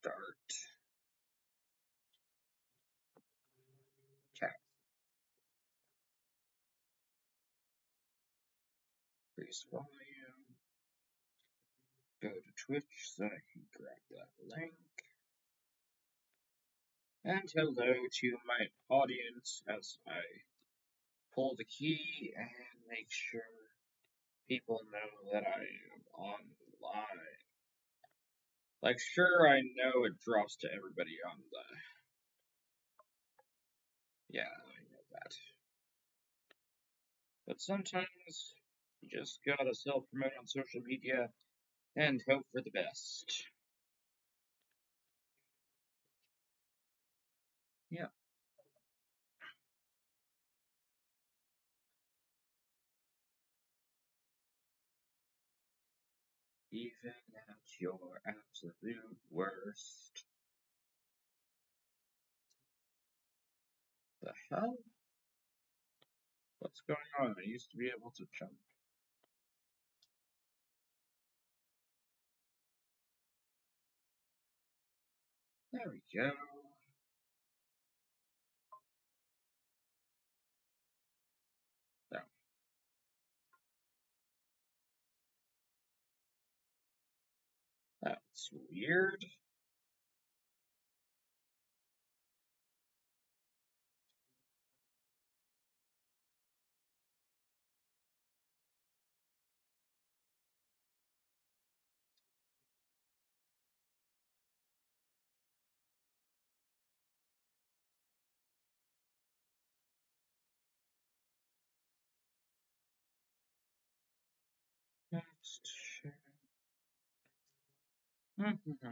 start. Okay. Increase volume. Go to Twitch so I can grab that link. And hello to my audience as I pull the key and make sure people know that I am online. Like, sure, I know it drops to everybody on the. Yeah, I know that. But sometimes you just gotta self promote on social media and hope for the best. Yeah. Even at your absolute worst. The hell? What's going on? I used to be able to jump. There we go. No. That's weird. Next. Yep.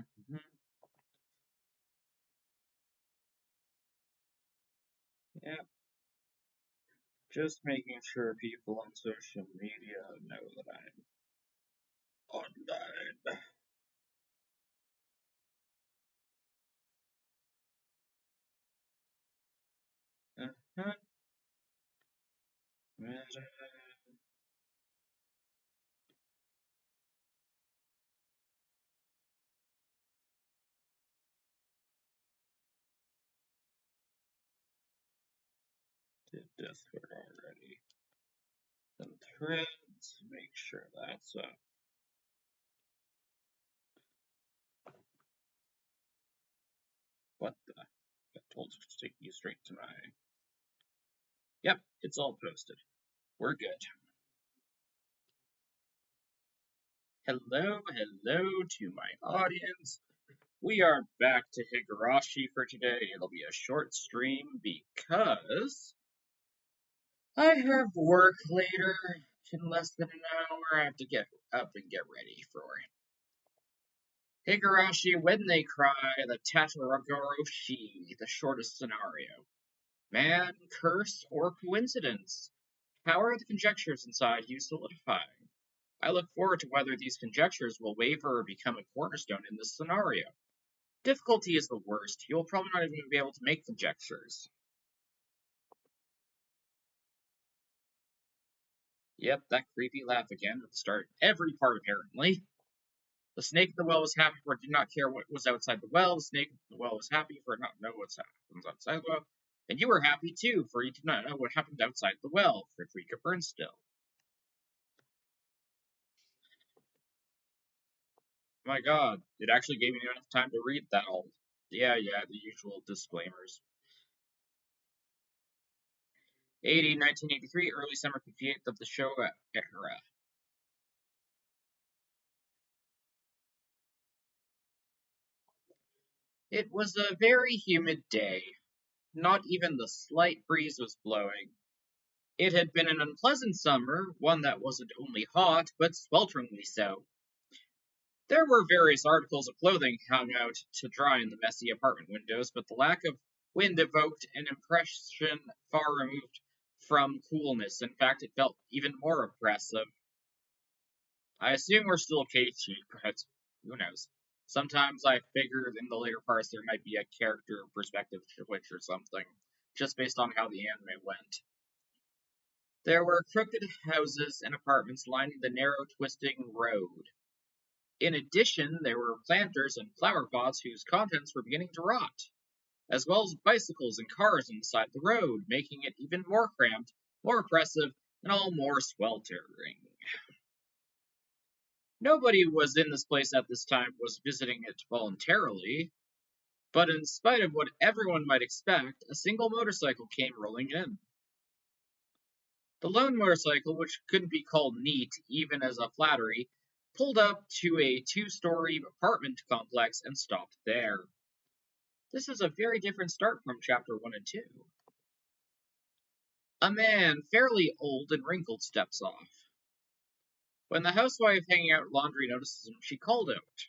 Just making sure people on social media know that I'm online. Uh-huh. Did Discord already. Then threads, make sure that's up. What the? I told you to take you straight to my. Yep, it's all posted. We're good. Hello, hello to my audience. We are back to Higarashi for today. It'll be a short stream because I have work later in less than an hour. I have to get up and get ready for Higarashi When They Cry, the Tatarigoroshi, the shortest scenario. Man, curse, or coincidence? How are the conjectures inside you solidifying? I look forward to whether these conjectures will waver or become a cornerstone in this scenario. Difficulty is the worst. You'll probably not even be able to make conjectures. Yep, that creepy laugh again at the start. Every part, apparently. The snake in the well was happy for it did not care what was outside the well. The snake in the well was happy for it not know what happens outside the well. And you were happy too, for you did not know what happened outside the well, for you could burn still. My god, it actually gave me enough time to read that all. Yeah, the usual disclaimers. 1983, early summer 58th of the Showa era. It was a very humid day. Not even the slight breeze was blowing. It had been an unpleasant summer, one that wasn't only hot, but swelteringly so. There were various articles of clothing hung out to dry in the messy apartment windows, but the lack of wind evoked an impression far removed from coolness. In fact, it felt even more oppressive. I assume we're still cagey, but who knows? Sometimes I figured in the later parts there might be a character perspective switch or something, just based on how the anime went. There were crooked houses and apartments lining the narrow, twisting road. In addition, there were planters and flower pots whose contents were beginning to rot, as well as bicycles and cars on the side of the road, making it even more cramped, more oppressive, and all more sweltering. Nobody who was in this place at this time was visiting it voluntarily, but in spite of what everyone might expect, a single motorcycle came rolling in. The lone motorcycle, which couldn't be called neat even as a flattery, pulled up to a two-story apartment complex and stopped there. This is a very different start from chapter 1 and 2. A man, fairly old and wrinkled, steps off. When the housewife hanging out laundry notices him, she called out,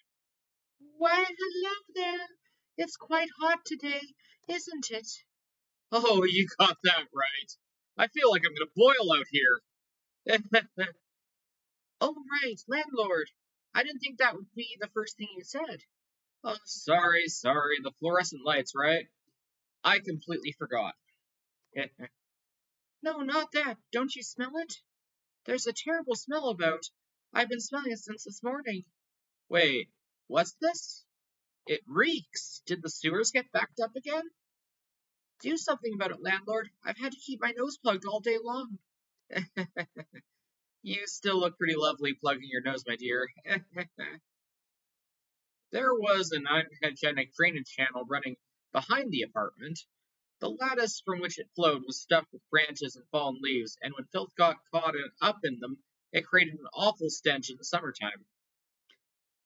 "Why, hello there! It's quite hot today, isn't it?" "Oh, you got that right. I feel like I'm going to boil out here." "Oh, right, landlord. I didn't think that would be the first thing you said." "Oh, sorry, the fluorescent lights, right? I completely forgot." "No, not that. Don't you smell it? There's a terrible smell about. I've been smelling it since this morning." "Wait, what's this? It reeks. Did the sewers get backed up again?" "Do something about it, landlord. I've had to keep my nose plugged all day long." "You still look pretty lovely plugging your nose, my dear." There was an unhygienic drainage channel running behind the apartment. The lattice from which it flowed was stuffed with branches and fallen leaves, and when filth got caught up in them, it created an awful stench in the summertime.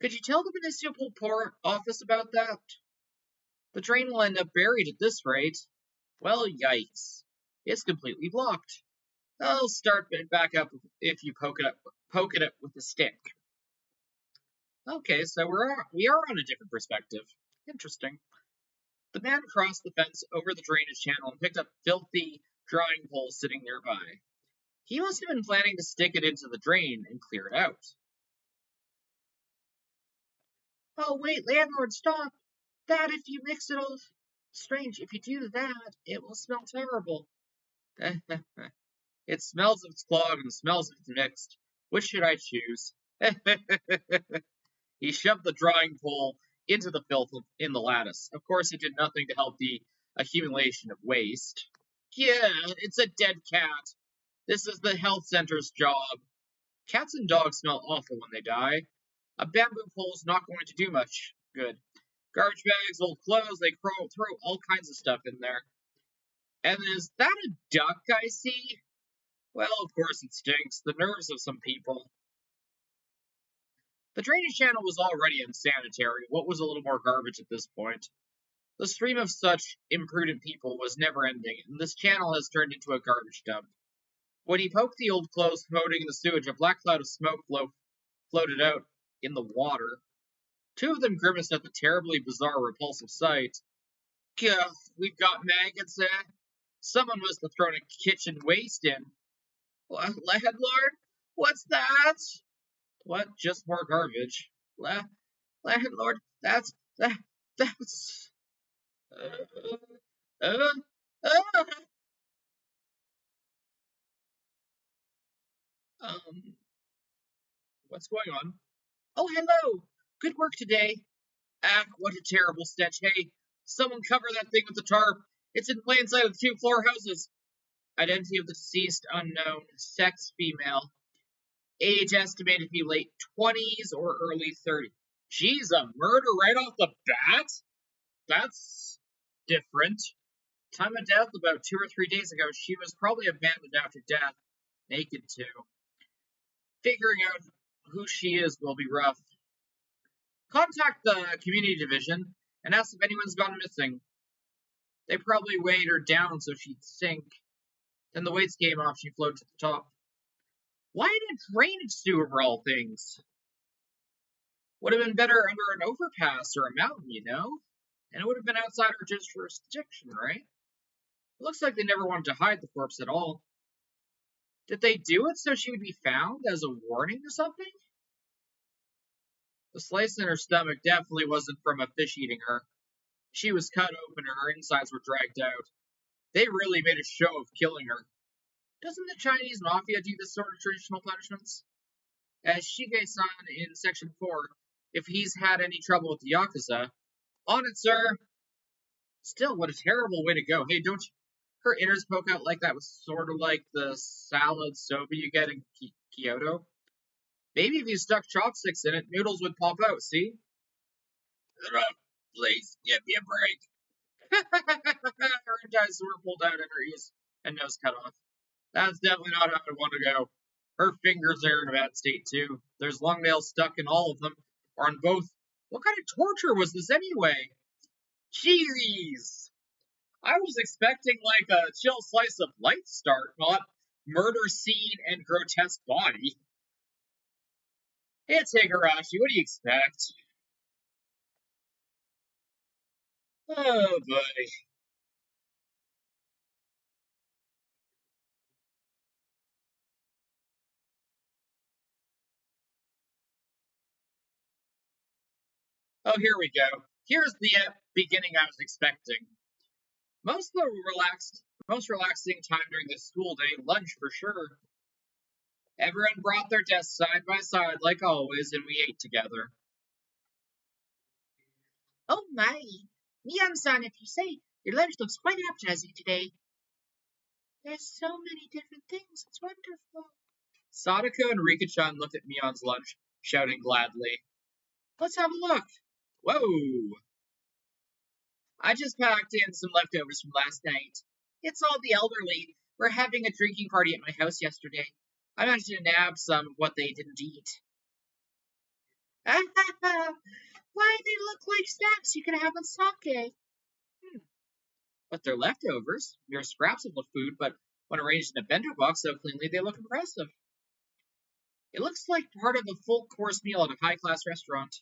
"Could you tell the municipal office about that? The drain will end up buried at this rate." "Well, yikes. It's completely blocked. I'll start it back up if you poke it up with a stick." Okay, so we are on a different perspective. Interesting. The man crossed the fence over the drainage channel and picked up a filthy drying pole sitting nearby. He must have been planning to stick it into the drain and clear it out. "Oh, wait, landlord, stop! That if you mix it all. Strange, if you do that, it will smell terrible." "It smells if it's clogged and smells if it's mixed. Which should I choose?" He shoved the drying pole into the filth in the lattice. Of course, it did nothing to help the accumulation of waste. "Yeah, it's a dead cat. This is the health center's job. Cats and dogs smell awful when they die. A bamboo pole is not going to do much good. Garbage bags, old clothes, they throw all kinds of stuff in there. And is that a duck I see? Well, of course it stinks. The nerves of some people." The drainage channel was already unsanitary. What was a little more garbage at this point? The stream of such imprudent people was never ending, and this channel has turned into a garbage dump. When he poked the old clothes floating in the sewage, a black cloud of smoke floated out in the water. Two of them grimaced at the terribly bizarre, repulsive sight. "Gah, we've got maggots, eh? Someone must have thrown a kitchen waste in." "Landlord, what's that?" "What? Just more garbage." Landlord, that's. Uh, uh, uh, um, what's going on? "Oh, hello. Good work today." "Ah, what a terrible stench. Hey, someone cover that thing with the tarp. It's in plain sight of the two-floor houses." Identity of the deceased unknown. Sex female. Age estimated to be late 20s or early 30s. Geez, a murder right off the bat? That's different. Time of death about 2 or 3 days ago. She was probably abandoned after death. Naked too. Figuring out who she is will be rough. Contact the community division and ask if anyone's gone missing. They probably weighed her down so she'd sink. Then the weights came off, she floated to the top. Why in a drainage sewer of all things? Would have been better under an overpass or a mountain, you know? And it would have been outside her jurisdiction, right? It looks like they never wanted to hide the corpse at all. Did they do it so she would be found as a warning or something? The slice in her stomach definitely wasn't from a fish eating her. She was cut open and her insides were dragged out. They really made a show of killing her. Doesn't the Chinese mafia do this sort of traditional punishments? As Shige-san in section 4, if he's had any trouble with the Yakuza. On it, sir. Still, what a terrible way to go. Hey, don't you, her innards poke out like that was sort of like the salad soba you get in Kyoto? Maybe if you stuck chopsticks in it, noodles would pop out, see? Please, give me a break. Her entire sword pulled out and her ears and nose cut off. That's definitely not how I want to go. Her fingers are in a bad state, too. There's long nails stuck in all of them, or on both. What kind of torture was this anyway? Jeez! I was expecting like a chill slice of life start, not murder scene and grotesque body. It's Higarashi, what do you expect? Oh boy. Oh, here we go. Here's the beginning I was expecting. Most relaxing time during the school day, lunch for sure. Everyone brought their desks side by side like always, and we ate together. Oh my! Miyan-san, if you say, your lunch looks quite appetizing today. There's so many different things, it's wonderful. Sadako and Rika-chan looked at Mion's lunch, shouting gladly. Let's have a look. Whoa! I just packed in some leftovers from last night. It's all the elderly. We're having a drinking party at my house yesterday. I managed to nab some of what they didn't eat. Why, they look like snacks you can have on sake. But they're leftovers, mere scraps of the food, but when arranged in a bento box so cleanly, they look impressive. It looks like part of a full course meal at a high class restaurant.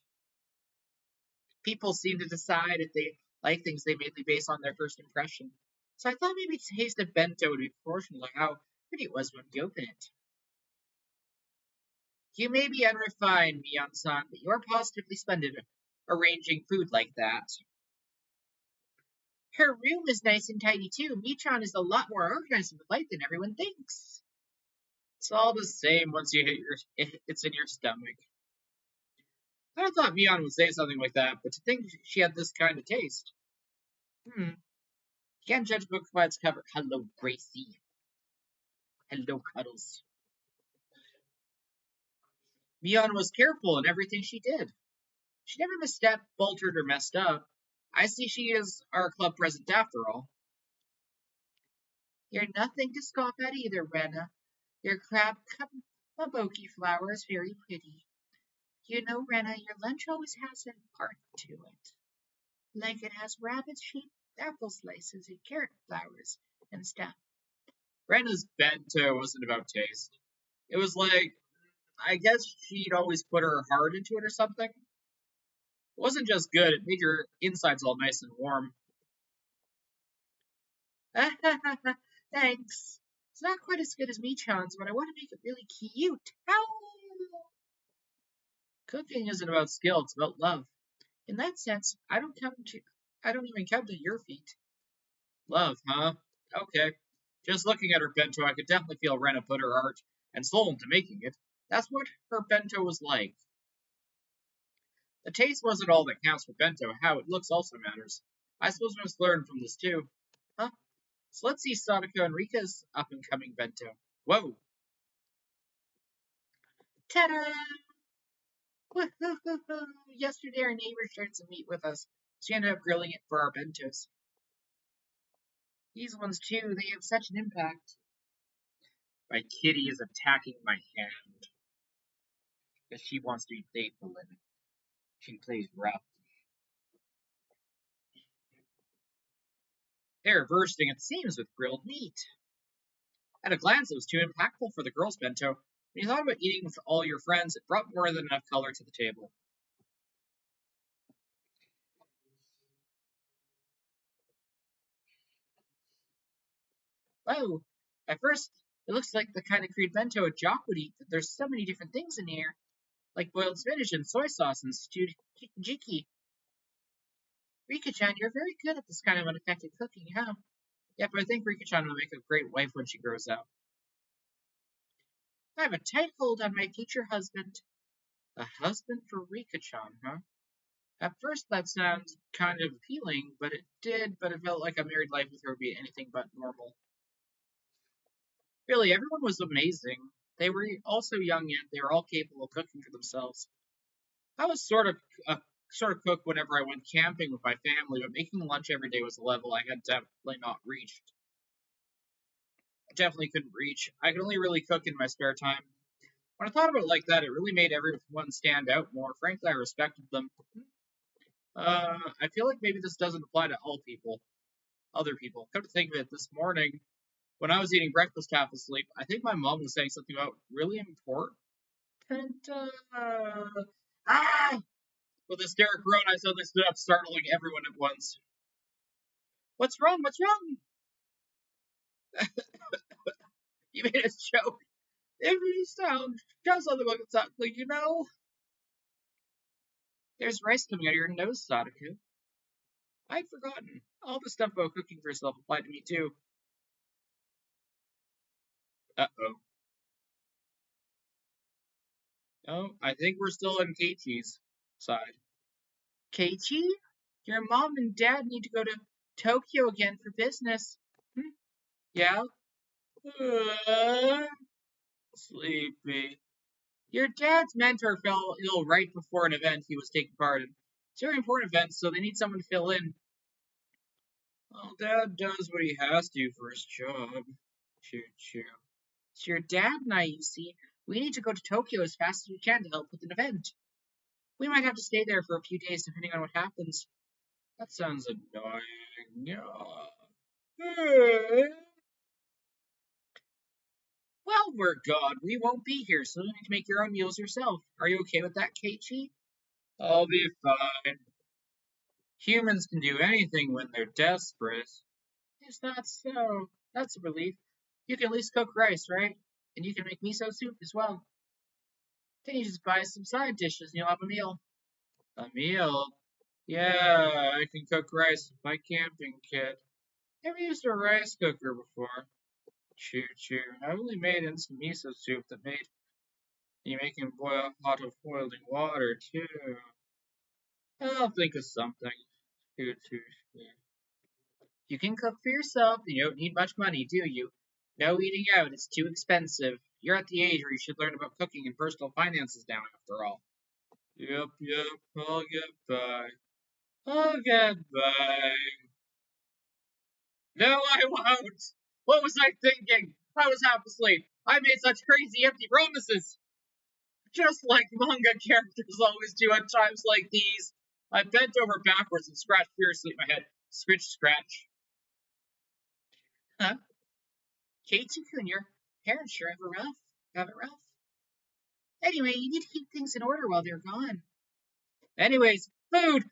People seem to decide if they like things they mainly base on their first impression. So I thought maybe taste of bento would be proportional to how pretty it was when you open it. You may be unrefined, Miyan-san, but you're positively splendid arranging food like that. Her room is nice and tidy too. Michan is a lot more organized and polite than everyone thinks. It's all the same once you it's in your stomach. I thought Mion would say something like that, but to think she had this kind of taste. You can't judge a book by its cover. Hello, Gracie. Hello, Cuddles. Mion was careful in everything she did. She never misstepped, faltered, or messed up. I see she is our club president after all. You're nothing to scoff at either, Rena. Your crab kabuki flower is very pretty. You know, Rena, your lunch always has an art to it. Like it has rabbit-shaped apple slices and carrot flowers and stuff. Rena's bento wasn't about taste. It was like, I guess she'd always put her heart into it or something. It wasn't just good, it made your insides all nice and warm. Thanks. It's not quite as good as Michan's, but I want to make it really cute. Ow! Cooking isn't about skill, it's about love. In that sense, I don't even come to your feet. Love, huh? Okay. Just looking at her bento, I could definitely feel Rena put her heart and soul into making it. That's what her bento was like. The taste wasn't all that counts for bento, how it looks also matters. I suppose we must learn from this too. Huh? So let's see Sadako and Rika's up and coming bento. Whoa! Ta-da! Yesterday our neighbor shared some meat with us. She ended up grilling it for our bentos. These ones too, they have such an impact. My kitty is attacking my hand. Because she wants to be playful and she plays rough. They're bursting at seams with grilled meat. At a glance, it was too impactful for the girls' bento. When you thought about eating with all your friends, it brought more than enough color to the table. Oh, at first, it looks like the kind of Korean bento a jock would eat, but there's so many different things in here. Like boiled spinach and soy sauce and stewed jiki. Rika-chan, you're very good at this kind of unaffected cooking, huh? Yep, I think Rika-chan will make a great wife when she grows up. I have a tight hold on my future husband. A husband for Rika-chan, huh? At first that sounds kind of appealing, but it felt like a married life with her would be anything but normal. Really, everyone was amazing. They were all so young yet they were all capable of cooking for themselves. I was sort of cook whenever I went camping with my family, but making lunch every day was a level I had definitely not reached. I definitely couldn't reach. I could only really cook in my spare time. When I thought about it like that, it really made everyone stand out more. Frankly, I respected them. I feel like maybe this doesn't apply to all people, other people. Come to think of it, this morning when I was eating breakfast half asleep, I think my mom was saying something about really important. Ah! With a hysteric groan, I suddenly stood up, startling everyone at once. What's wrong? What's wrong? You made a joke. If you sound just something like something, you know. There's rice coming out of your nose, Sadako. I'd forgotten. All the stuff about cooking for yourself applied to me too. Uh-oh. Oh, I think we're still on Keiichi's side. Keiichi? Your mom and dad need to go to Tokyo again for business. Hmm? Yeah? Uh, Sleepy. Your dad's mentor fell ill right before an event he was taking part in. It's a very important event, so they need someone to fill in. Well, Dad does what he has to for his job. Choo choo. It's your dad and I, you see. We need to go to Tokyo as fast as we can to help with an event. We might have to stay there for a few days depending on what happens. That sounds annoying. Well, we're gone. We won't be here, so you need to make your own meals yourself. Are you okay with that, Keiichi? I'll be fine. Humans can do anything when they're desperate. Is that so? That's a relief. You can at least cook rice, right? And you can make miso soup as well. Then you just buy some side dishes and you'll have a meal. A meal? Yeah, I can cook rice with my camping kit. Never used a rice cooker before. Choo choo. I only made instant miso soup that made you making boil hot of boiling water too. I'll think of something. Choo choo choo. You can cook for yourself and you don't need much money, do you? No eating out, it's too expensive. You're at the age where you should learn about cooking and personal finances now, after all. Yep, I'll get by. I'll get by. No, I won't! What was I thinking? I was half asleep. I made such crazy empty promises! Just like manga characters always do at times like these. I bent over backwards and scratched furiously at my head. Scritch, scratch. Huh? Keiichi-kun, your parents sure have it rough. Anyway, you need to keep things in order while they're gone. Anyways, food!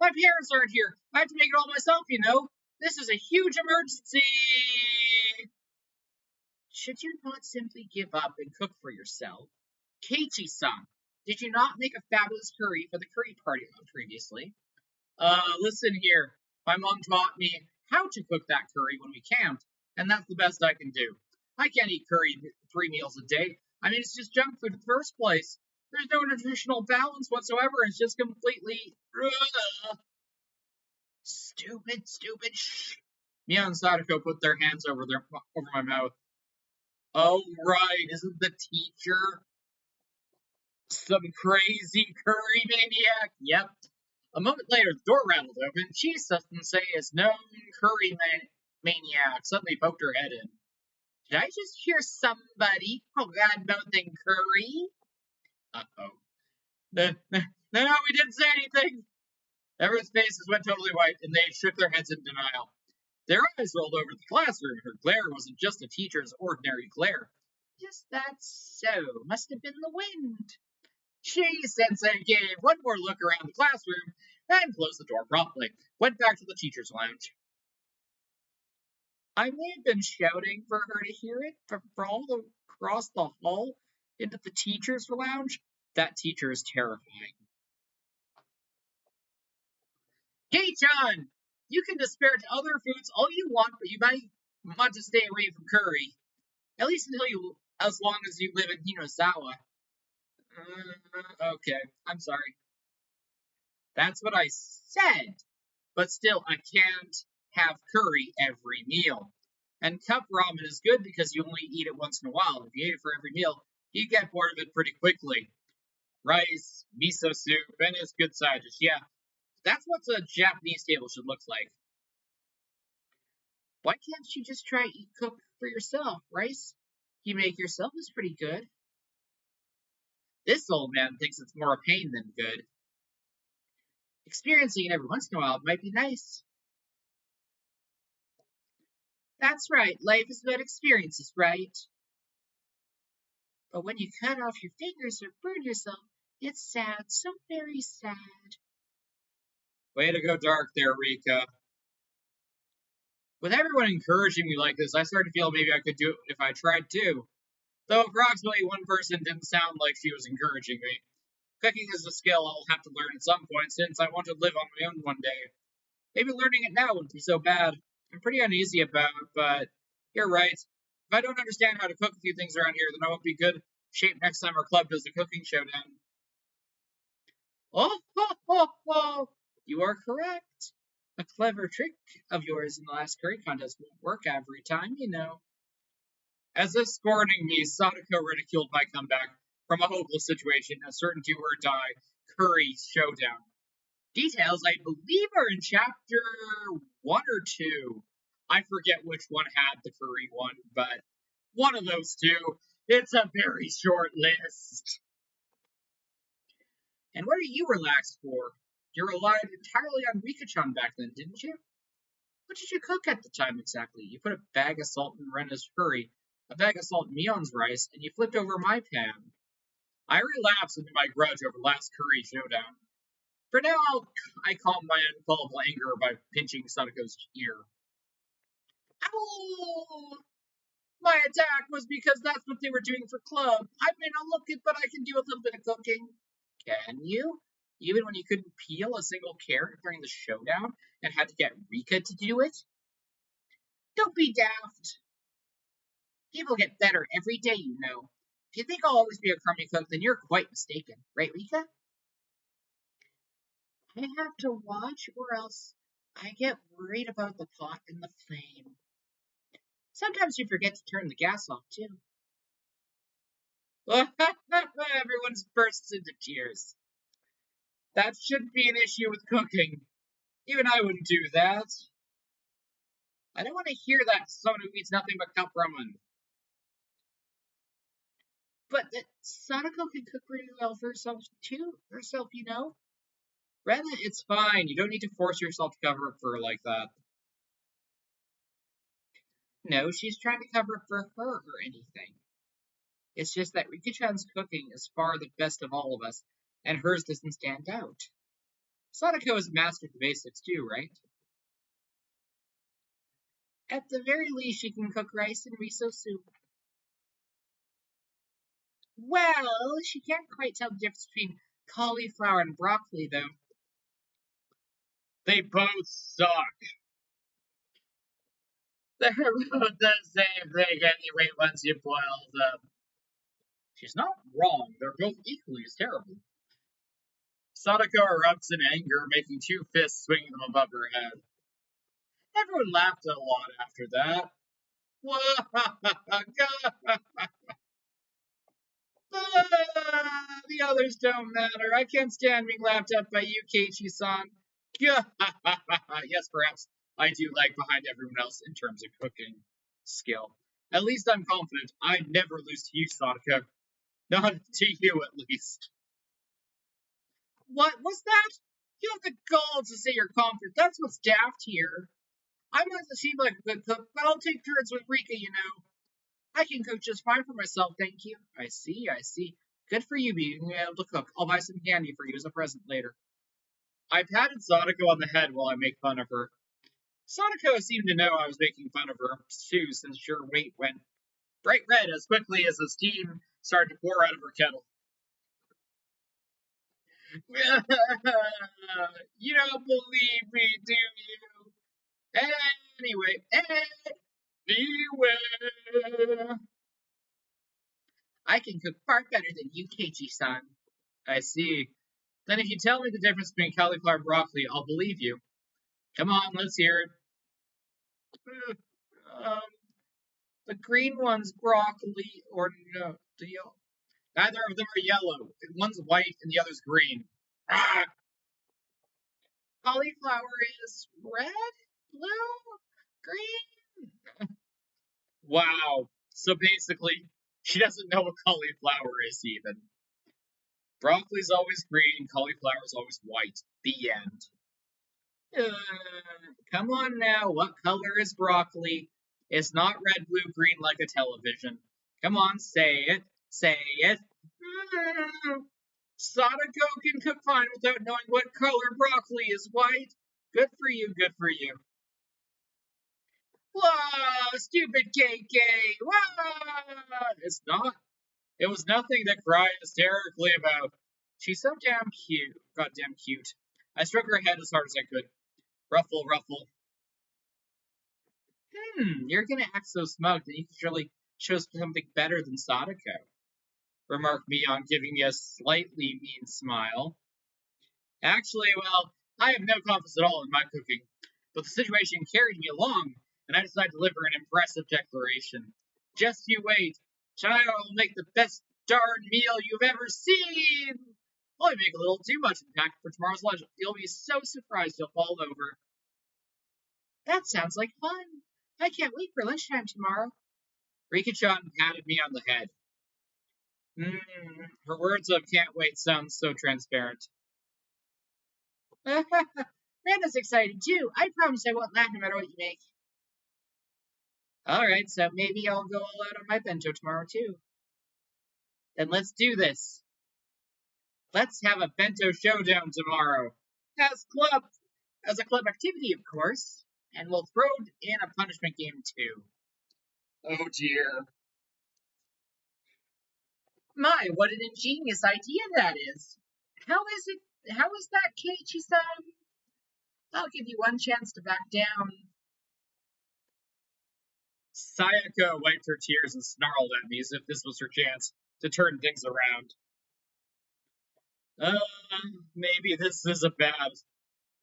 My parents aren't here. I have to make it all myself, you know. This is a huge emergency! Should you not simply give up and cook for yourself? Keiichi-san, did you not make a fabulous curry for the curry party previously? Listen here. My mom taught me how to cook that curry when we camped, and that's the best I can do. I can't eat curry 3 meals a day. I mean, it's just junk food in the first place. There's no nutritional balance whatsoever. It's just completely stupid. Shh. Mia and Sadako put their hands over my mouth. Oh right, isn't the teacher some crazy curry maniac? Yep. A moment later, the door rattled open. She, Sensei, is known maniac, suddenly poked her head in. Did I just hear somebody call God nothing curry? Uh-oh. No, we didn't say anything. Everyone's faces went totally white, and they shook their heads in denial. Their eyes rolled over the classroom. Her glare wasn't just a teacher's ordinary glare. Yes, that's so. Must have been the wind. She, Sensei, gave one more look around the classroom and closed the door promptly. Went back to the teacher's lounge. I may have been shouting for her to hear it, but across the hall into the teacher's lounge, that teacher is terrifying. Gay-chan! You can disparage other foods all you want, but you might want to stay away from curry. At least as long as you live in Hinosawa. Okay, I'm sorry. That's what I said. But still, I can't have curry every meal. And cup ramen is good because you only eat it once in a while. If you eat it for every meal, you get bored of it pretty quickly. Rice, miso soup, and it's good side dish. Yeah, that's what a Japanese table should look like. Why can't you just try eat cook for yourself, Rice? You make yourself is pretty good. This old man thinks it's more a pain than good. Experiencing it every once in a while might be nice. That's right, life is about experiences, right? But when you cut off your fingers or burn yourself, it's sad, so very sad. Way to go dark there, Rika. With everyone encouraging me like this, I started to feel maybe I could do it if I tried too. Though approximately one person didn't sound like she was encouraging me. Cooking is a skill I'll have to learn at some point since I want to live on my own one day. Maybe learning it now wouldn't be so bad. I'm pretty uneasy about it, but you're right. If I don't understand how to cook a few things around here, then I won't be good shape next time our club does a cooking showdown. Oh, ho, ho, ho! You are correct. A clever trick of yours in the last curry contest won't work every time, you know. As if scorning me, Sadako ridiculed my comeback from a hopeless situation, a certain do or die curry showdown. Details, I believe, are in chapter 1 or 2. I forget which one had the curry one, but one of those two. It's a very short list. And what are you relaxed for? You relied entirely on Rika-chan back then, didn't you? What did you cook at the time exactly? You put a bag of salt in Rena's curry, a bag of salt in Mion's rice, and you flipped over my pan. I relapsed into my grudge over last curry showdown. For now, I calm my unquellable anger by pinching Sadako's ear. Ow! My attack was because that's what they were doing for club. I may not look it, but I can do a little bit of cooking. Can you? Even when you couldn't peel a single carrot during the showdown and had to get Rika to do it? Don't be daft. People get better every day, you know. If you think I'll always be a crummy cook, then you're quite mistaken. Right, Rika? I have to watch, or else I get worried about the pot and the flame. Sometimes you forget to turn the gas off, too. Everyone bursts into tears. That shouldn't be an issue with cooking. Even I wouldn't do that. I don't want to hear that someone who eats nothing but cup ramen. But that Sadako can cook pretty well for herself too. Herself, you know. Rena, it's fine. You don't need to force yourself to cover up for her like that. No, she's trying to cover up for her or anything. It's just that Rika-chan's cooking is far the best of all of us, and hers doesn't stand out. Sadako has mastered the basics too, right? At the very least, she can cook rice and miso soup. Well, she can't quite tell the difference between cauliflower and broccoli, though. They both suck. They're both the same thing anyway once you boil them. She's not wrong. They're both equally as terrible. Sadako erupts in anger, making two fists swinging them above her head. Everyone laughed a lot after that. The others don't matter. I can't stand being laughed at by you, Keiichi-san. Yes, perhaps I do lag behind everyone else in terms of cooking skill. At least I'm confident I'd never lose to you, Sadako. Not to you, at least. What was that? You have the gall to say you're confident. That's what's daft here. I might not seem like a good cook, but I'll take turns with Rika, you know. I can cook just fine for myself, thank you. I see, I see. Good for you being able to cook. I'll buy some candy for you as a present later. I patted Sadako on the head while I make fun of her. Sadako seemed to know I was making fun of her, too, since her weight went bright red as quickly as the steam started to pour out of her kettle. You don't believe me, do you? Anyway, anyway. I I can cook far better than you, Keiichi-san. I see. Then if you tell me the difference between cauliflower and broccoli, I'll believe you. Come on, let's hear it. Um, the green one's broccoli, or no, neither of them are yellow. One's white and the other's green. Ah, cauliflower is red, blue, green. Wow. So basically, she doesn't know what cauliflower is even. Broccoli's always green, cauliflower's always white. The end. Come on now, what color is broccoli? It's not red, blue, green like a television. Come on, say it. Say it. Sadako can cook fine without knowing what color broccoli is. White. Good for you, good for you. Whoa, stupid KK! Whoa! It's not. It was nothing to cry hysterically about. She's so damn cute. Goddamn cute. I struck her head as hard as I could. Ruffle, ruffle. You're gonna act so smug that you can surely show us something better than Sadako, remarked Mion, giving me a slightly mean smile. Actually, well, I have no confidence at all in my cooking, but the situation carried me along, and I decided to deliver an impressive declaration. Just you wait. Child will make the best darn meal you've ever seen! Only make a little too much in fact for tomorrow's lunch. You'll be so surprised you'll fall over. That sounds like fun. I can't wait for lunchtime tomorrow. Rika-chan patted me on the head. Her words of can't wait sound so transparent. Randa's excited too. I promise I won't laugh no matter what you make. Alright, so maybe I'll go all out on my bento tomorrow too. Then let's do this. Let's have a bento showdown tomorrow. As a club activity, of course. And we'll throw in a punishment game too. Oh dear. My, what an ingenious idea that is. How is that, Keiichi-san? I'll give you one chance to back down. Sayaka wiped her tears and snarled at me as if this was her chance to turn things around. Maybe this is a bad.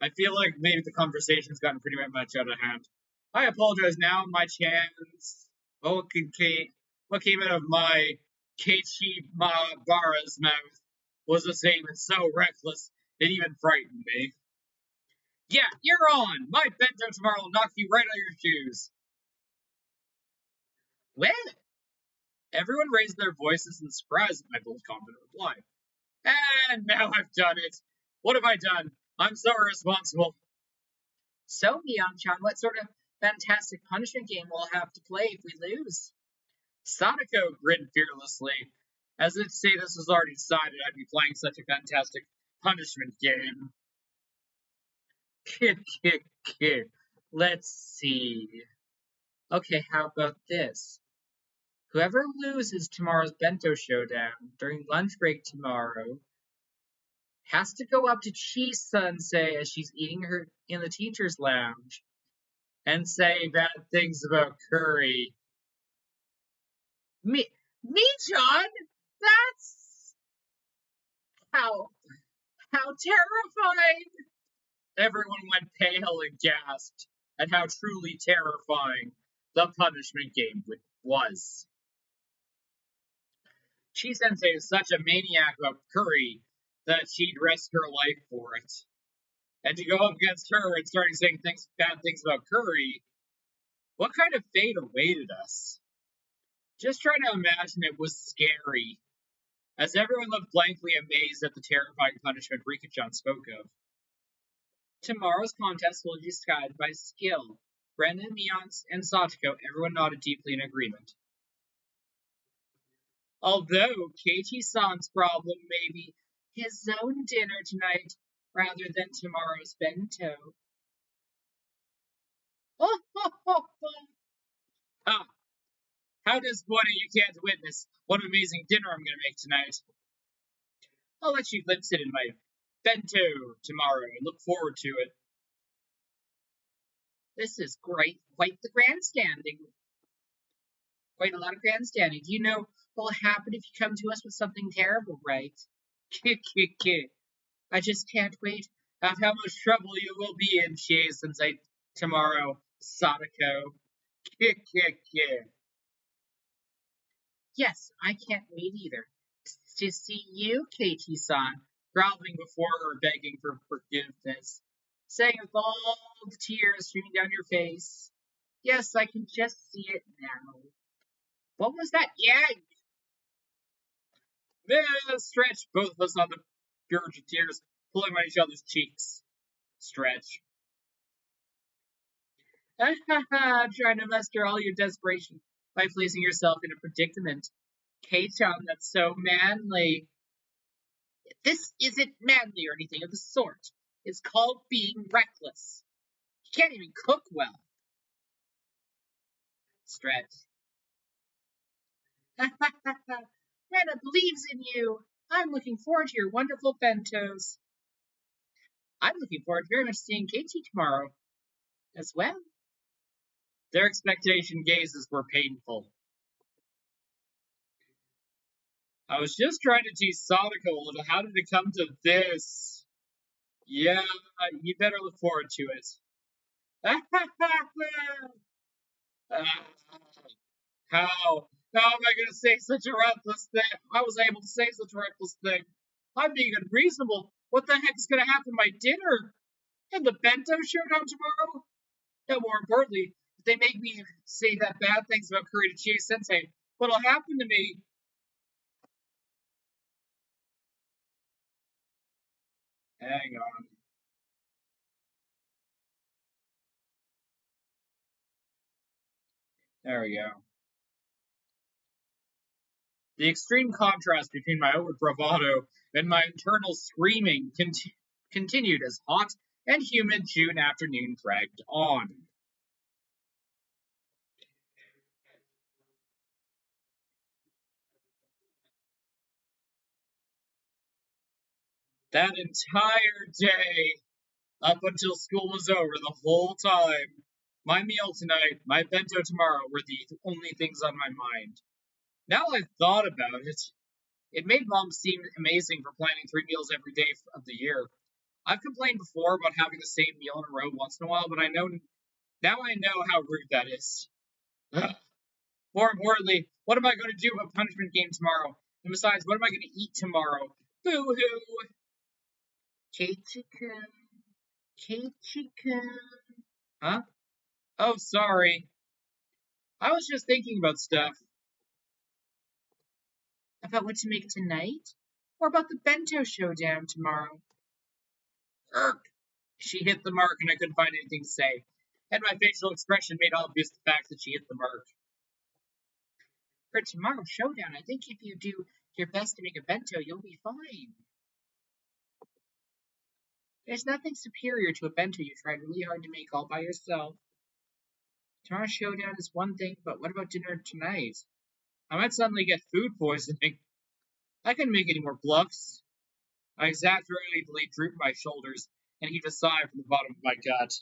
I feel like maybe the conversation's gotten pretty much out of hand. I apologize now, my chance. What came out of my Keiichi Bara's mouth was a statement so reckless it even frightened me. Yeah, you're on! My bento tomorrow will knock you right out of your shoes. Well, everyone raised their voices in surprise at my bold, confident reply. And now I've done it. What have I done? I'm so irresponsible. So, Mion-chan, what sort of fantastic punishment game will I have to play if we lose? Sadako grinned fearlessly, as if to say this was already decided I'd be playing such a fantastic punishment game. Let's see. Okay, how about this? Whoever loses tomorrow's bento showdown during lunch break tomorrow has to go up to Chi-sensei as she's eating her in the teacher's lounge and say bad things about curry. Me, John? That's how terrifying! Everyone went pale and gasped at how truly terrifying the punishment game was. Chi-sensei is such a maniac about curry that she'd risk her life for it. And to go up against her and starting saying bad things about curry, what kind of fate awaited us? Just trying to imagine it was scary, as everyone looked blankly amazed at the terrifying punishment Rika-chan spoke of. Tomorrow's contest will be decided by skill. Brennan, Mion, and Sachiko, everyone nodded deeply in agreement. Although Keiichi-san's problem may be his own dinner tonight rather than tomorrow's bento. Ah, how disappointing you can't witness what amazing dinner I'm going to make tonight. I'll let you glimpse it in my bento tomorrow and look forward to it. This is quite the grandstanding. Quite a lot of grandstanding. Do you know what will happen if you come to us with something terrible, right? Kick, kick, kick. I just can't wait of how much trouble you will be in, Sensei, tomorrow, Sadako. Kick, kick, kick. Yes, I can't wait either. To see you, Keiichi-san, groveling before her, begging for forgiveness, saying with all the tears streaming down your face, yes, I can just see it now. What was that yank? Stretch, both of us on the verge of tears, pulling on each other's cheeks. Stretch. Trying to muster all your desperation by placing yourself in a predicament. Kei-chan, that's so manly. This isn't manly or anything of the sort. It's called being reckless. You can't even cook well. Stretch. Rena believes in you. I'm looking forward to your wonderful bentos. I'm looking forward very much to seeing Keiichi tomorrow as well. Their expectation gazes were painful. I was just trying to tease Sadako a little. How did it come to this? Yeah, you better look forward to it. How? How am I going to say such a reckless thing? I was able to say such a reckless thing. I'm being unreasonable. What the heck is going to happen to my dinner? And the bento showdown tomorrow? And more importantly, if they make me say that bad things about Kurita Chie Sensei, what'll happen to me? Hang on. There we go. The extreme contrast between my outward bravado and my internal screaming continued as hot and humid June afternoon dragged on. That entire day, up until school was over, the whole time, my meal tonight, my bento tomorrow were the only things on my mind. Now I've thought about it, it made mom seem amazing for planning 3 meals every day of the year. I've complained before about having the same meal in a row once in a while, but I know how rude that is. More importantly, what am I going to do about punishment game tomorrow? And besides, what am I going to eat tomorrow? Boo hoo! Keiichi-kun, Keiichi-kun. Huh? Oh, sorry. I was just thinking about stuff. About what to make tonight? Or about the bento showdown tomorrow? Urk. She hit the mark and I couldn't find anything to say. And my facial expression made obvious the fact that she hit the mark. For tomorrow's showdown, I think if you do your best to make a bento, you'll be fine. There's nothing superior to a bento you tried really hard to make all by yourself. Tomorrow's showdown is one thing, but what about dinner tonight? I might suddenly get food poisoning. I couldn't make any more bluffs. I exaggeratedly drooped my shoulders and heaved a sigh from the bottom of my gut.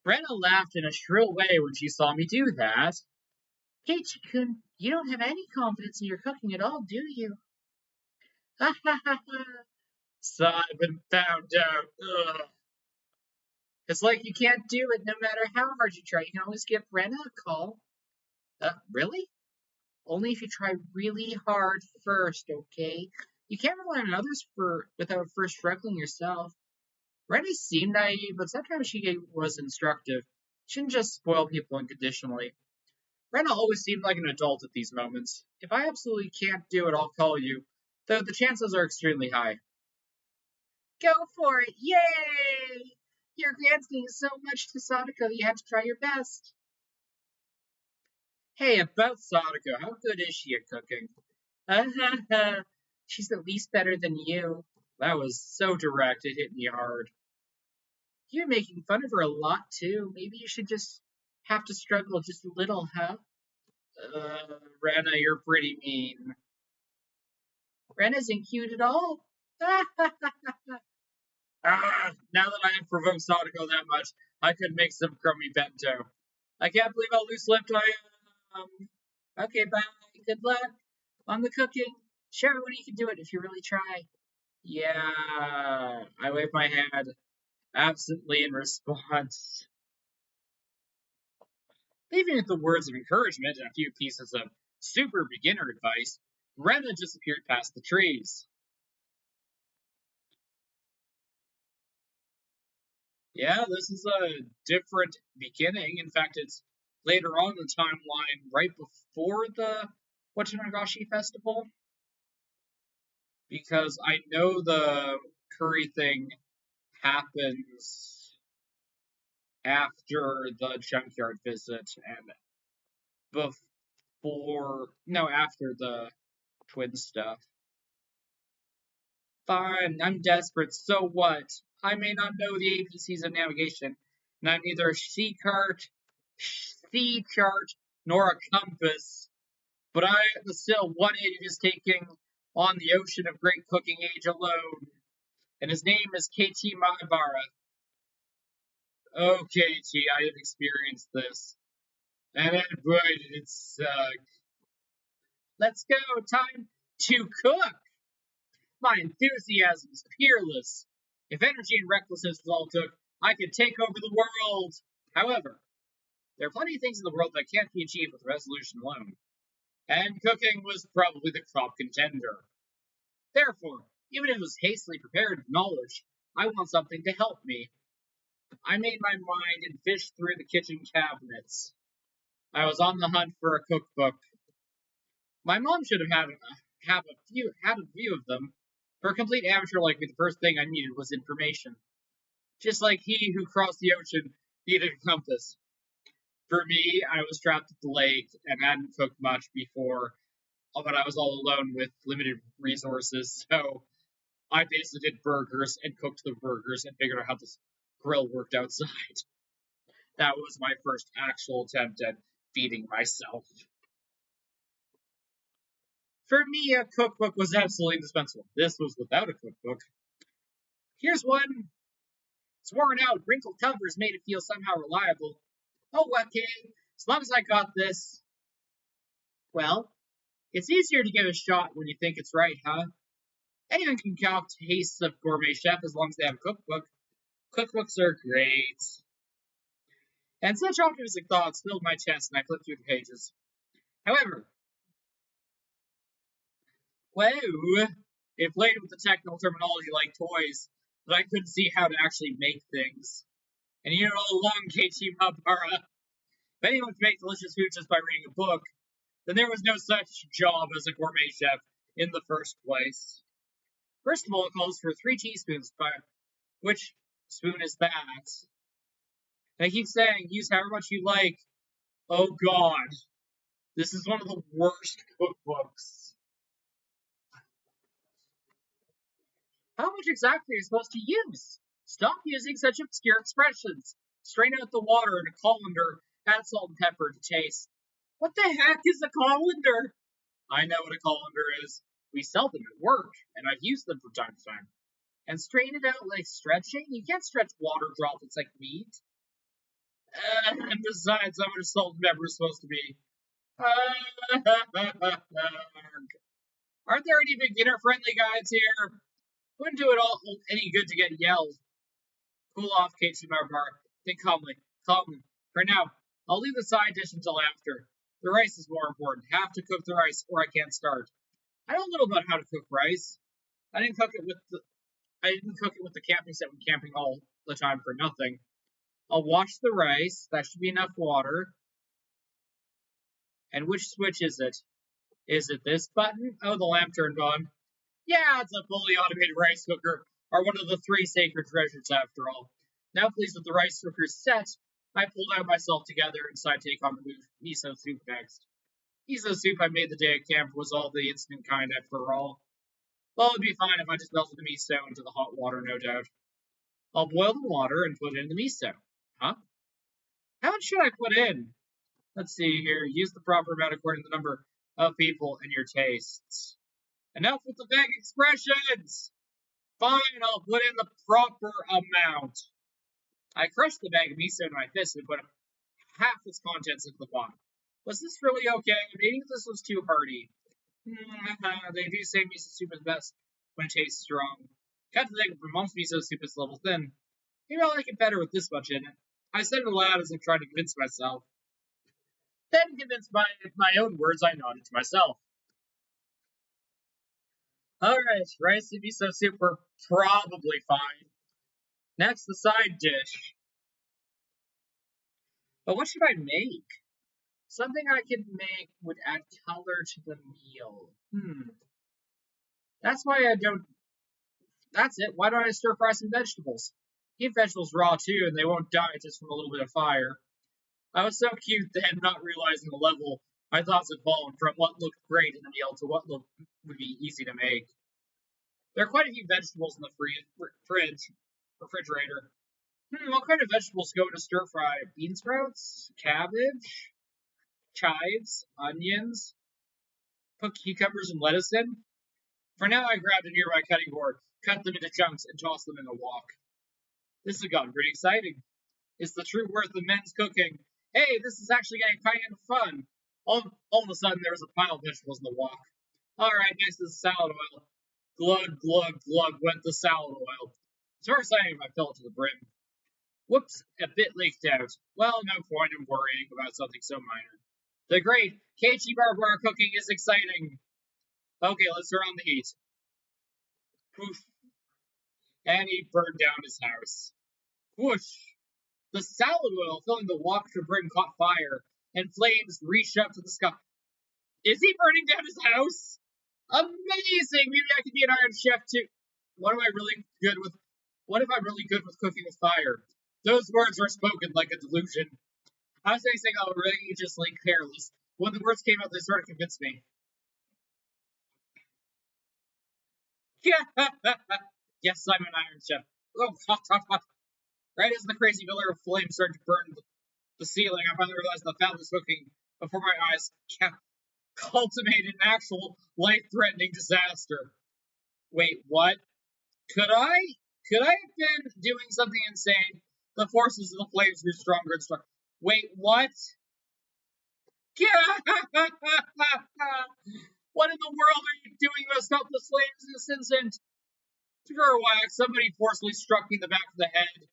Brenna laughed in a shrill way when she saw me do that. Keiichi-kun, you don't have any confidence in your cooking at all, do you? Ha ha ha ha! So I've been found out. Ugh. It's like you can't do it no matter how hard you try. You can always give Brenna a call. Really? Only if you try really hard first, okay? You can't rely on others without first struggling yourself. Brenna seemed naive, but sometimes she was instructive. She didn't just spoil people unconditionally. Brenna always seemed like an adult at these moments. If I absolutely can't do it, I'll call you, though the chances are extremely high. Go for it! Yay! Your grandson is so much to Sadako you had to try your best. Hey, about Sadako, how good is she at cooking? She's at least better than you. That was so direct, it hit me hard. You're making fun of her a lot, too. Maybe you should just have to struggle just a little, huh? Rena, you're pretty mean. Ren isn't cute at all. Now that I have provoked Sadako that much, I could make some crummy bento. I can't believe how loose-lipped I am. Okay, bye. Good luck on the cooking. Show everyone you can do it if you really try. Yeah. I wave my hand absently in response. Leaving with the words of encouragement and a few pieces of super beginner advice, Rena disappeared past the trees. Yeah, this is a different beginning. In fact, it's later on in the timeline, right before the Tatarigoroshi festival, because I know the curry thing happens after the junkyard visit and after the twin stuff. Fine, I'm desperate, so what? I may not know the ABCs of navigation, and I'm neither a sea chart, nor a compass, but I am still one idiot is taking on the ocean of great cooking age alone, and his name is KT Mahabara. Oh, KT, I have experienced this, and boy, did it suck. Let's go, time to cook! My enthusiasm is peerless. If energy and recklessness was all it took, I could take over the world. However, there are plenty of things in the world that can't be achieved with resolution alone, and cooking was probably the top contender. Therefore, even if it was hastily prepared with knowledge, I want something to help me. I made my mind and fished through the kitchen cabinets. I was on the hunt for a cookbook. My mom should had a few of them. For a complete amateur like me, the first thing I needed was information. Just like he who crossed the ocean needed a compass. For me, I was trapped at the lake and hadn't cooked much before, but I was all alone with limited resources, so I basically did burgers and cooked the burgers and figured out how this grill worked outside. That was my first actual attempt at feeding myself. For me, a cookbook was absolutely indispensable. This was without a cookbook. Here's one. It's worn out, wrinkled covers made it feel somehow reliable. Oh, okay. As long as I got this. Well, it's easier to get a shot when you think it's right, huh? Anyone can concoct tastes of gourmet chef as long as they have a cookbook. Cookbooks are great. And such optimistic thoughts filled my chest, and I flipped through the pages. However, whoa, it played with the technical terminology like toys, but I couldn't see how to actually make things. And you know all along, KT Mahabara, if anyone could make delicious food just by reading a book, then there was no such job as a gourmet chef in the first place. First of all, it calls for 3 teaspoons, but which spoon is that? And I keep saying, use however much you like. Oh god, this is one of the worst cookbooks. How much exactly are you supposed to use? Stop using such obscure expressions. Strain out the water in a colander, add salt and pepper to taste. What the heck is a colander? I know what a colander is. We sell them at work, and I've used them from time to time. And strain it out like stretching? You can't stretch water droplets like meat. And besides, how much salt and pepper is supposed to be? Aren't there any beginner-friendly guides here? Wouldn't do it all any good to get yelled. Cool off, Kate Bar. Think calmly. Calmly. For now, I'll leave the side dish until after. The rice is more important. Have to cook the rice, or I can't start. I know a little about how to cook rice. I didn't cook it with the camping set when camping all the time for nothing. I'll wash the rice. That should be enough water. And which switch is it? Is it this button? Oh, the lamp turned on. Yeah, it's a fully automated rice cooker, or one of the 3 sacred treasures after all. Now pleased with the rice cooker set, I pulled out myself together and decided to take on the miso soup next. Miso soup I made the day at camp was all the instant kind after all. Well, it'd be fine if I just melted the miso into the hot water, no doubt. I'll boil the water and put in the miso. Huh? How much should I put in? Let's see here. Use the proper amount according to the number of people and your tastes. Enough with the vague expressions! Fine, I'll put in the proper amount. I crushed the bag of miso in my fist and put half its contents into the pot. Was this really okay? Maybe this was too hearty. They do say miso soup is best when it tastes strong. Got to think, my mom's miso soup is a little thin. Maybe I like it better with this much in it. I said it aloud as if trying to convince myself. Then, convinced by my own words, I nodded to myself. Alright, rice and miso soup were probably fine. Next, the side dish. But what should I make? Something I could make would add color to the meal. That's why I don't. That's it. Why don't I stir fry some vegetables? Eat vegetables raw too, and they won't die just from a little bit of fire. I was so cute then, not realizing the level my thoughts had fallen from what looked great in the meal to what would be easy to make. There are quite a few vegetables in the refrigerator. What kind of vegetables go into stir fry? Bean sprouts? Cabbage? Chives? Onions? Put cucumbers and lettuce in? For now, I grabbed a nearby cutting board, cut them into chunks, and tossed them in the wok. This has gotten pretty exciting. It's the true worth of men's cooking. Hey, this is actually getting kind of fun. All of a sudden, there was a pile of vegetables in the wok. Alright, next is salad oil. Glug, glug, glug went the salad oil. So exciting if I fell to the brim. Whoops, a bit leaked out. Well, no point in worrying about something so minor. The great Keiichi Barbara cooking is exciting. Okay, let's turn on the heat. Poof. And he burned down his house. Whoosh. The salad oil filling the wok to brim caught fire, and flames reached up to the sky. Is he burning down his house? Amazing! Maybe I could be an Iron Chef too. What if I'm really good with cooking with fire? Those words were spoken like a delusion. I was saying outrageously careless. When the words came out, they sort of convinced me. Yes, I'm an Iron Chef. Oh, hot, hot, hot. Right as the crazy pillar of flame started to burn the ceiling, I finally realized the fat was cooking before my eyes culminated an actual life-threatening disaster. Wait, what? Could I have been doing something insane? The forces of the flames grew stronger and stronger. Wait, what? What in the world are you doing to stop the flames in this instant? For a while, somebody forcefully struck me in the back of the head.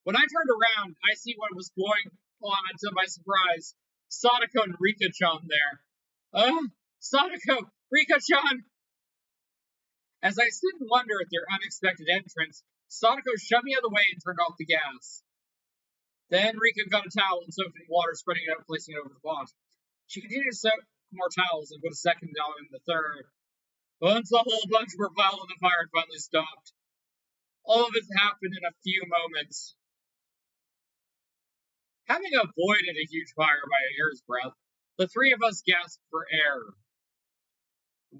When I turned around, I see what was going on to my surprise. Sadako and Rika-chan there. Sadako! Rika-chan! As I stood in wonder at their unexpected entrance, Sadako shoved me out of the way and turned off the gas. Then Rika got a towel and soaked it in water, spreading it out and placing it over the pot. She continued to soak more towels and put a second down and the third. Once the whole bunch were piled on the fire and finally stopped. All of it happened in a few moments. Having avoided a huge fire by a hair's breadth, the three of us gasped for air.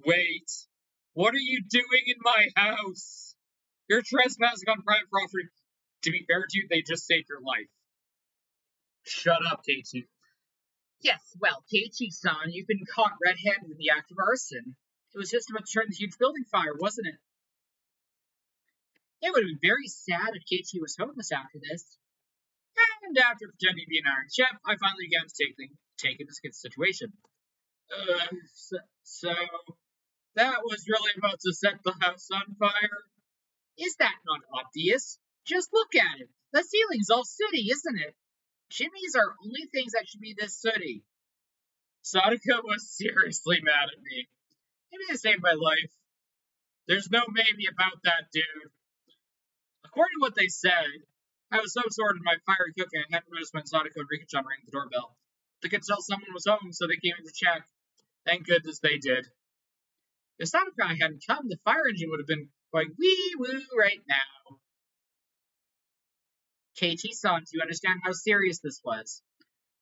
Wait, what are you doing in my house? You're trespassing on private property. To be fair to you, they just saved your life. Shut up, Keiichi. Yes, well, Keiichi-san, you've been caught red-handed in the act of arson. It was just about to turn the huge building fire, wasn't it? It would have been very sad if Keiichi was homeless after this. And after pretending to be an Iron Chef, I finally began to take into the situation. So that was really about to set the house on fire? Is that not obvious? Just look at it. The ceiling's all sooty, isn't it? Chimneys are only things that should be this sooty. Sadako was seriously mad at me. Maybe they saved my life. There's no maybe about that, dude. According to what they said, I was so absorbed in my fiery cooking I hadn't noticed when Sadako and Rika-chan rang the doorbell. They could tell someone was home, so they came in to check. Thank goodness they did. If Sadako hadn't come, the fire engine would have been going wee-woo right now. Keiichi-san, do you understand how serious this was?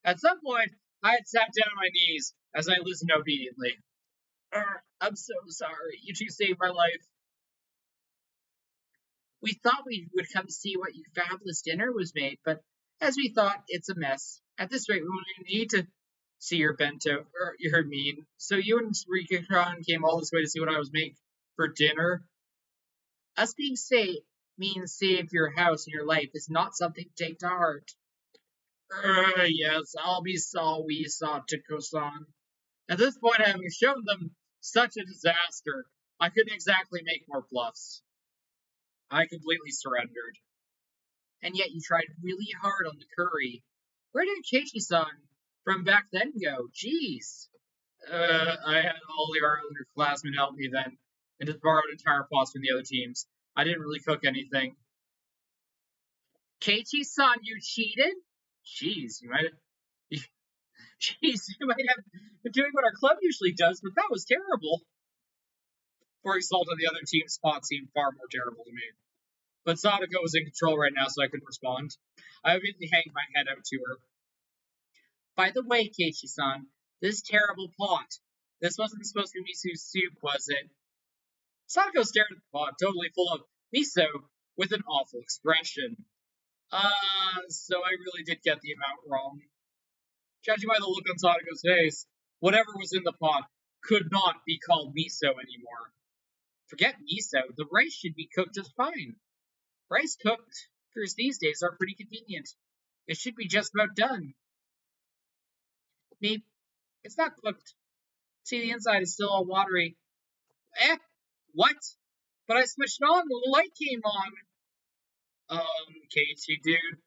At some point, I had sat down on my knees as I listened obediently. I'm so sorry. You two saved my life. We thought we would come see what your fabulous dinner was made, but as we thought, it's a mess. At this rate, we won't even need to see your bento, or your mean. So you and Rika-chan came all this way to see what I was making for dinner? Us being saved means save your house and your life is not something to take to heart. Yes, I'll be sorry, Satoko-san. At this point, having shown them such a disaster, I couldn't exactly make more bluffs. I completely surrendered. And yet you tried really hard on the curry. Where did Keiichi-san from back then go? Jeez. I had all the our underclassmen help me then, and just borrowed entire pots from the other teams. I didn't really cook anything. Keiichi-san, you cheated? Jeez, you might have. Jeez, you might have been doing what our club usually does, but that was terrible. For exalt on the other team's spot seemed far more terrible to me. But Sadako was in control right now, so I couldn't respond. I immediately hanged my head out to her. By the way, Keiichi-san, this terrible pot. This wasn't supposed to be miso soup, was it? Sadako stared at the pot, totally full of miso, with an awful expression. So I really did get the amount wrong. Judging by the look on Sadako's face, whatever was in the pot could not be called miso anymore. Forget miso, the rice should be cooked just fine. Rice cookers these days are pretty convenient. It should be just about done. Meep, it's not cooked. See, the inside is still all watery. Eh? What? But I switched it on, the light came on. Keiichi, dude,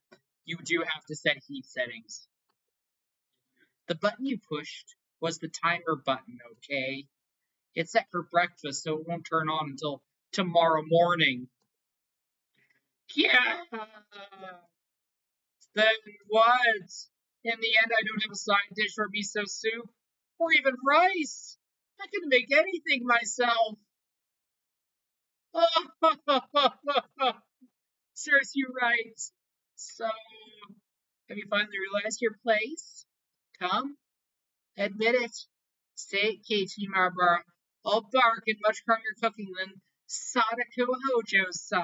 you do have to set heat settings. The button you pushed was the timer button, okay? It's set for breakfast, so it won't turn on until tomorrow morning. Yeah. Then what? In the end, I don't have a side dish or miso soup, or even rice. I couldn't make anything myself. Serves you right. So, have you finally realized your place? Come, admit it. Say it, Keiichi Marlborough. I'll bark and much crummier cooking than Sadako Hojo-san.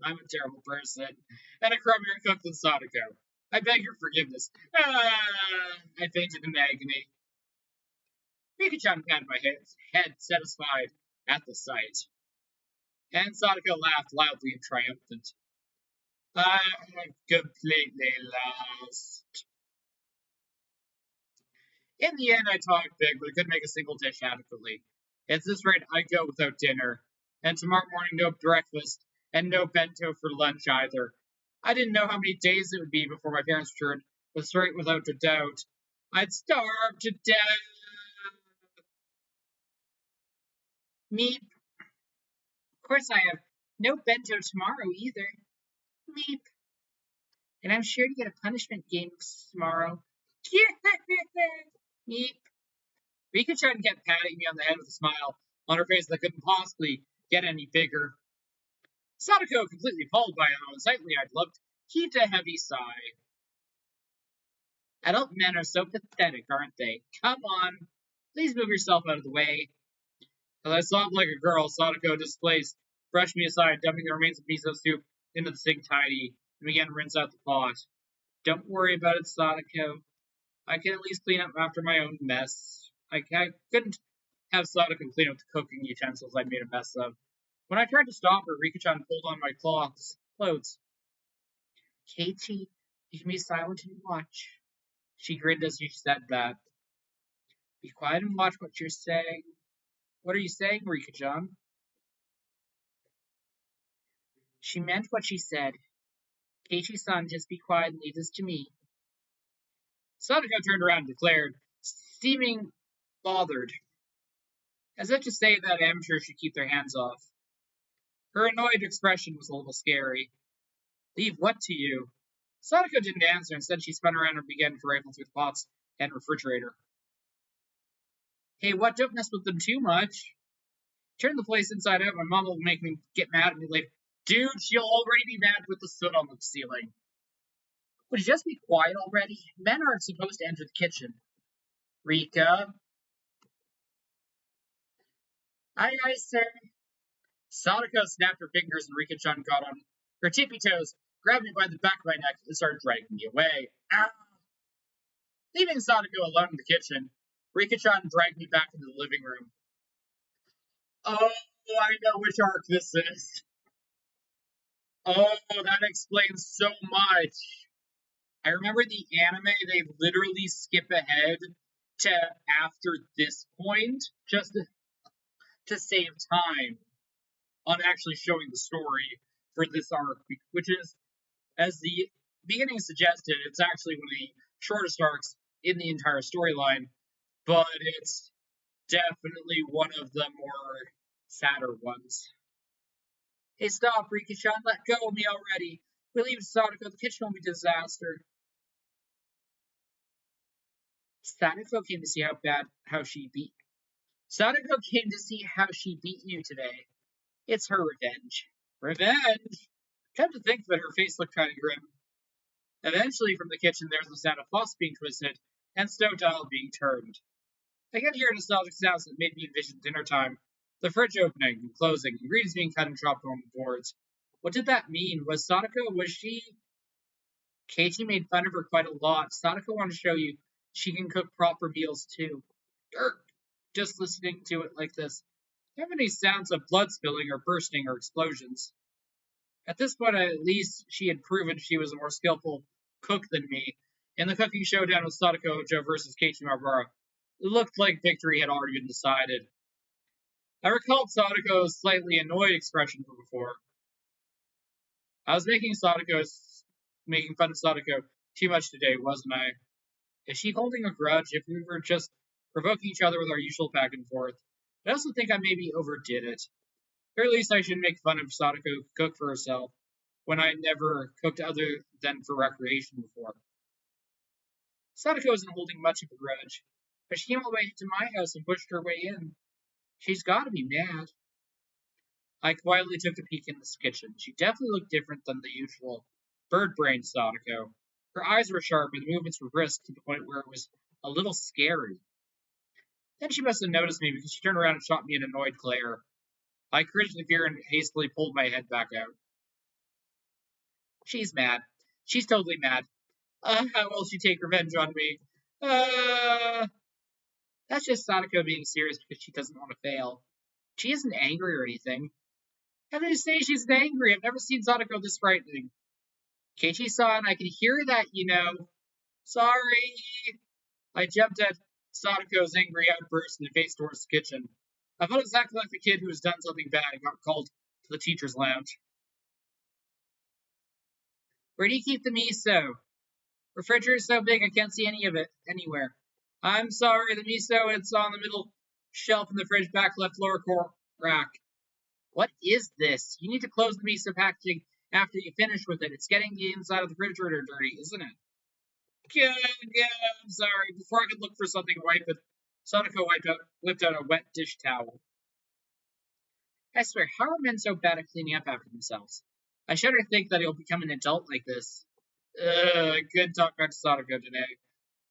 I'm a terrible person, and a crummier cook than Sadako. I beg your forgiveness. I fainted in agony. Rika-chan patted my head, satisfied at the sight. And Sadako laughed loudly and triumphant. I'm completely lost. In the end, I talked big, but I couldn't make a single dish adequately. At this rate, I'd go without dinner. And tomorrow morning, no breakfast, and no bento for lunch either. I didn't know how many days it would be before my parents returned, but straight without a doubt, I'd starve to death. Meep. Of course I have no bento tomorrow either. Meep. And I'm sure to get a punishment game tomorrow. Meep. Rika-chan kept patting me on the head with a smile on her face that couldn't possibly get any bigger. Sadako, completely appalled by how unsightly I'd looked, heaved a heavy sigh. Adult men are so pathetic, aren't they? Come on, please move yourself out of the way. As I sobbed like a girl, Sadako, displaced, brushed me aside, dumping the remains of miso soup into the sink tidy, and began to rinse out the pot. Don't worry about it, Sadako. I can at least clean up after my own mess. I couldn't have Sadako clean up the cooking utensils I'd made a mess of. When I tried to stop her, Rika-chan pulled on my clothes. Keiichi, you can be silent and watch. She grinned as she said that. Be quiet and watch what you're saying. What are you saying, Rika-chan? She meant what she said. Keiichi-san, just be quiet and leave this to me. Sadako turned around and declared, seeming bothered, as if to say that amateurs should keep their hands off. Her annoyed expression was a little scary. Leave what to you? Sadako didn't answer. Instead, she spun around and began to rifle through the pots and refrigerator. Hey, what? Don't mess with them too much. Turn the place inside out. My mom will make me get mad at me later. Dude, she'll already be mad with the soot on the ceiling. Would you just be quiet already? Men aren't supposed to enter the kitchen. Rika. Aye, aye, sir. Sadako snapped her fingers and Rika-chan got on her tippy toes, grabbed me by the back of my neck, and started dragging me away. Ow! Leaving Sadako alone in the kitchen, Rika-chan dragged me back into the living room. Oh, I know which arc this is. Oh, that explains so much. I remember the anime, they literally skip ahead to after this point just to save time on actually showing the story for this arc, which is, as the beginning suggested, it's actually one of the shortest arcs in the entire storyline, but it's definitely one of the more sadder ones. Hey, stop, Rikishan, let go of me already. We leave Sadako, the kitchen will be a disaster. Sadako came to see how she beat. Sadako came to see how she beat you today. It's her revenge. Revenge? Come to think of it, her face looked kind of grim. Eventually, from the kitchen, there was the sound of faucets being twisted and stove dial being turned. I could hear nostalgic sounds that made me envision dinner time, the fridge opening and closing, ingredients being cut and dropped on the boards. What did that mean? Was she? Keiichi made fun of her quite a lot. Sadako wanted to show you she can cook proper meals too. Erk! Just listening to it like this. Do you have any sounds of blood spilling or bursting or explosions? At this point, at least she had proven she was a more skillful cook than me. In the cooking showdown with Sadako Ojo versus Keiichi Mabara, it looked like victory had already been decided. I recalled Sadako's slightly annoyed expression from before. I was making fun of Sadako too much today, wasn't I? Is she holding a grudge if we were just provoking each other with our usual back and forth? I also think I maybe overdid it. Or at least I should make fun of Sadako cook for herself when I never cooked other than for recreation before. Sadako isn't holding much of a grudge, but she came all the way to my house and pushed her way in. She's gotta be mad. I quietly took a peek in the kitchen. She definitely looked different than the usual bird-brained Sadako. Her eyes were sharp and the movements were brisk to the point where it was a little scary. Then she must have noticed me because she turned around and shot me an annoyed glare. I cringed in fear and hastily pulled my head back out. She's mad. She's totally mad. How will she take revenge on me? Uh, that's just Sadako being serious because she doesn't want to fail. She isn't angry or anything. How do you say she's angry? I've never seen Sadako this frightening. Keiichi-san, I can hear that. Sorry. I jumped at Sadako's angry outburst and faced towards the kitchen. I felt exactly like the kid who has done something bad and got called to the teacher's lounge. Where do you keep the miso? Refrigerator's so big I can't see any of it anywhere. I'm sorry, the miso, it's on the middle shelf in the fridge back left lower rack. What is this? You need to close the miso packaging after you finish with it. It's getting the inside of the refrigerator dirty, isn't it? Yeah, I'm sorry. Before I could look for something to wipe it, Sadako whipped out a wet dish towel. I swear, how are men so bad at cleaning up after themselves? I shudder to think that he'll become an adult like this. I couldn't talk back to Sadako today.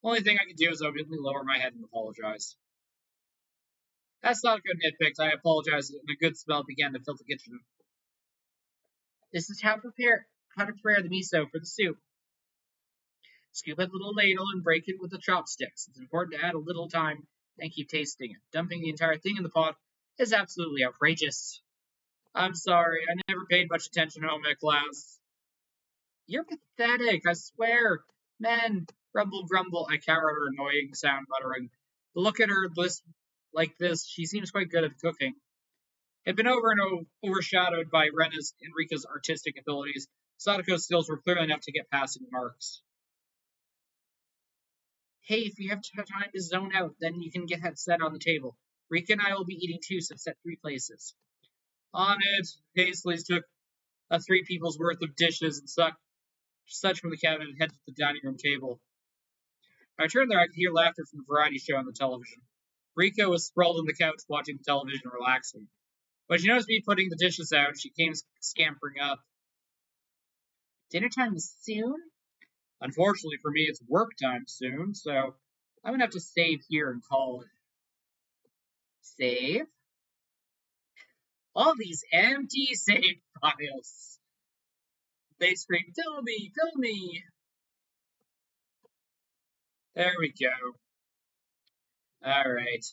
Only thing I could do is obediently lower my head and apologize. As Sadako nitpicked, I apologized, and a good smell began to fill the kitchen. This is how to prepare the miso for the soup. Scoop a little ladle and break it with the chopsticks. It's important to add a little time and keep tasting it. Dumping the entire thing in the pot is absolutely outrageous. I'm sorry, I never paid much attention in home ec class. You're pathetic, I swear. Men, grumble, grumble. I cower at her annoying sound, muttering. Look at her list like this. She seems quite good at cooking. It had been overshadowed by Rena's and Rika's artistic abilities. Sadako's skills were clearly enough to get passing marks. Hey, if you have time to zone out, then you can get that set on the table. Rika and I will be eating too, so set 3 places. On it, Paisley took a 3 people's worth of dishes and such from the cabinet and headed to the dining room table. When I turned there, I could hear laughter from the variety show on the television. Rika was sprawled on the couch watching the television, relaxing. When she noticed me putting the dishes out, she came scampering up. Dinner time is soon? Unfortunately for me, it's work time soon, so I'm gonna have to save here and call it. Save? All these empty save files. They scream, "Kill me, kill me!" There we go. Alright.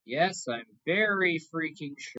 Yes, I'm very freaking sure.